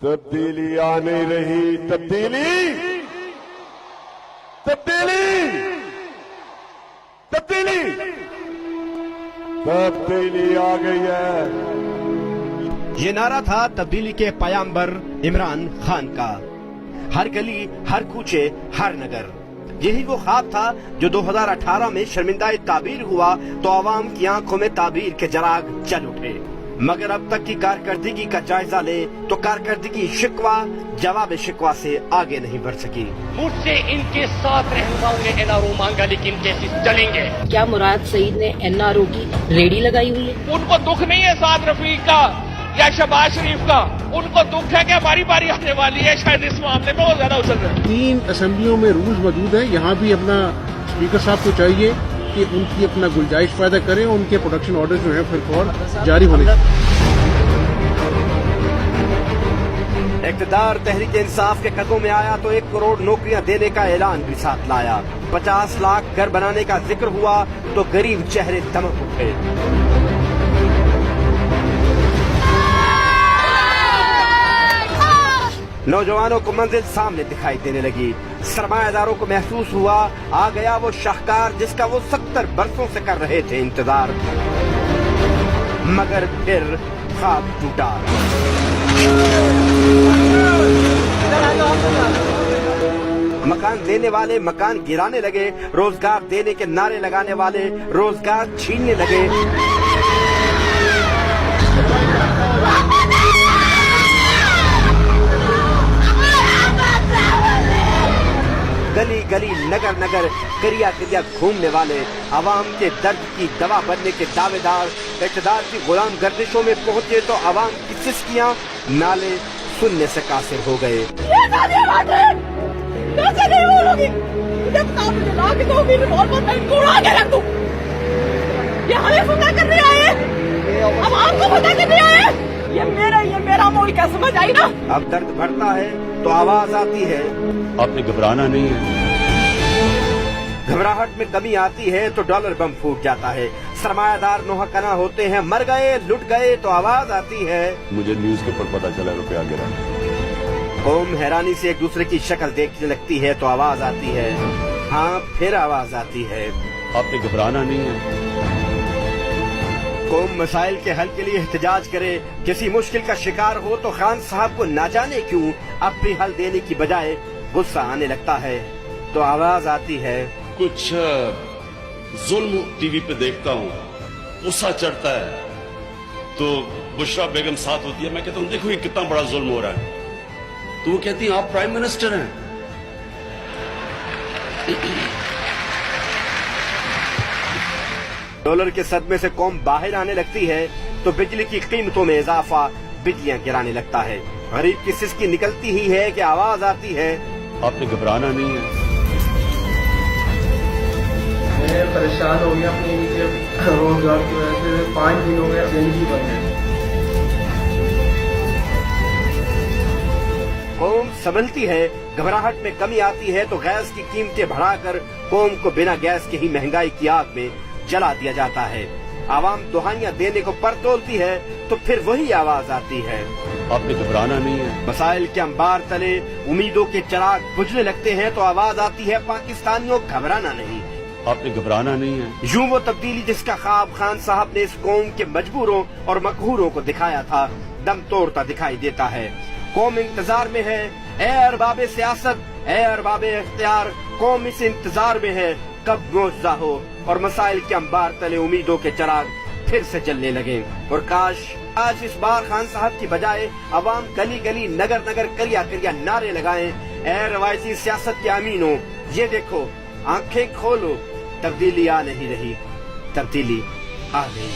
तब्दीली आ नहीं रही, तब्दीली तब्दीली तब्दीली तब्दीली आ गई है। ये नारा था तब्दीली के पयाम्बर इमरान खान का। हर गली, हर कूचे, हर नगर, यही वो ख्वाब था जो 2018 में शर्मिंदाए ताबीर हुआ तो आवाम की आंखों में ताबीर के जराग जल उठे। मगर अब तक की कारकर्दगी का जायजा ले तो कारकर्दगी शिकवा जवाब शिकवा से आगे नहीं बढ़ सकी। मुझसे इनके साथ रहनुमाओं ने एनआरओ मांगा लेकिन केसेस चलेंगे। क्या मुराद सईद ने एनआरओ की रेडी लगाई हुई है? उनको दुख नहीं है साद रफीक का या शहबाज शरीफ का, उनको दुख है कि हमारी बारी आने वाली है। शायद इस मामले में वो ज्यादा उछल रहे हैं। 3 असेंबलियों में रूल्स मौजूद है। यहाँ भी अपना स्पीकर साहब को चाहिए कि उनकी अपना गुंजाइश पैदा करें, उनके प्रोडक्शन ऑर्डर जो है फिर और जारी होने। इक़्तिदार तहरीक इंसाफ के कदमों में आया तो 1 करोड़ नौकरियां देने का ऐलान भी साथ लाया। 50 लाख घर बनाने का जिक्र हुआ तो गरीब चेहरे दमक उठे। नौजवानों को मंजिल सामने दिखाई देने लगी। सरमायादारों को महसूस हुआ आ गया वो शाहकार जिसका वो 70 बरसों से कर रहे थे इंतजार। मगर फिर ख्वाब टूटा। मकान देने वाले मकान गिराने लगे, रोजगार देने के नारे लगाने वाले रोजगार छीनने लगे। गली गली नगर नगर करिया करिया घूमने वाले आवाम के दर्द की दवा बनने के दावेदार इक़्तिदार की गुलाम गर्दिशों में पहुंचे तो आवाम की सिसकियां नाले सुनने से कासिर हो गए। ये मेरा मुल्क है, समझ आई ना? अब दर्द बढ़ता है तो आवाज आती है, आपने घबराना नहीं है। घबराहट में कमी आती है तो डॉलर बम फूट जाता है। सरमायादार नोहकना होते हैं, मर गए लुट गए तो आवाज आती है। मुझे न्यूज के ऊपर पता चला रुपया गिरा। कौम हैरानी से एक दूसरे की शक्ल देखने लगती है तो आवाज आती है। हाँ, फिर आवाज आती है, आपने घबराना नहीं है। कौम मसाइल के हल के लिए एहतजाज करे, किसी मुश्किल का शिकार हो तो खान साहब को न जाने क्यों अब भी हल देने की बजाय गुस्सा आने लगता है तो आवाज आती है। कुछ जुल्म टीवी पे देखता हूँ, गुस्सा चढ़ता है तो बुशरा बेगम साथ होती है। मैं कहता हूँ देखो ये कितना बड़ा जुल्म हो रहा है, तो वो कहती है आप प्राइम मिनिस्टर हैं। डॉलर के सदमे से कौम बाहर आने लगती है तो बिजली की कीमतों में इजाफा बिजलियां गिराने लगता है। गरीब की सिसकी निकलती ही है कि आवाज आती है, आपने घबराना नहीं है। मैं परेशान हो गया अपने नीचे रोजगार की वजह से। 5 दिन हो गया सीएनजी बंद है। कौम संभलती है, घबराहट में कमी आती है तो गैस की कीमतें बढ़ाकर कौम को बिना गैस के ही महंगाई की आग में जला दिया जाता है। आवाम दुहाइयां देने को पर तोलती है तो फिर वही आवाज आती है, आपने घबराना नहीं है। मसाइल के अंबार तले उम्मीदों के चिराग बुझने लगते हैं तो आवाज आती है, पाकिस्तानियों घबराना नहीं, आपने घबराना नहीं है। यूं वो तब्दीली जिसका ख्वाब खान साहब ने इस कौम के मजबूरों और मकहूरों को दिखाया था दम तोड़ता दिखाई देता है। कौम इंतजार में है, ए अरबाबे सियासत, ए अरबाबे इख्तियार, कौम इस इंतजार में है कब मौजज़ा हो और मसाइल के अंबार तले उम्मीदों के चिराग फिर से जलने लगे। और काश आज इस बार खान साहब की बजाय अवाम गली गली नगर नगर करिया करिया नारे लगाएं, ए रवायती सियासत के अमीनों ये देखो आंखें खोलो, तब्दीली आ नहीं रही, तब्दीली आ गई।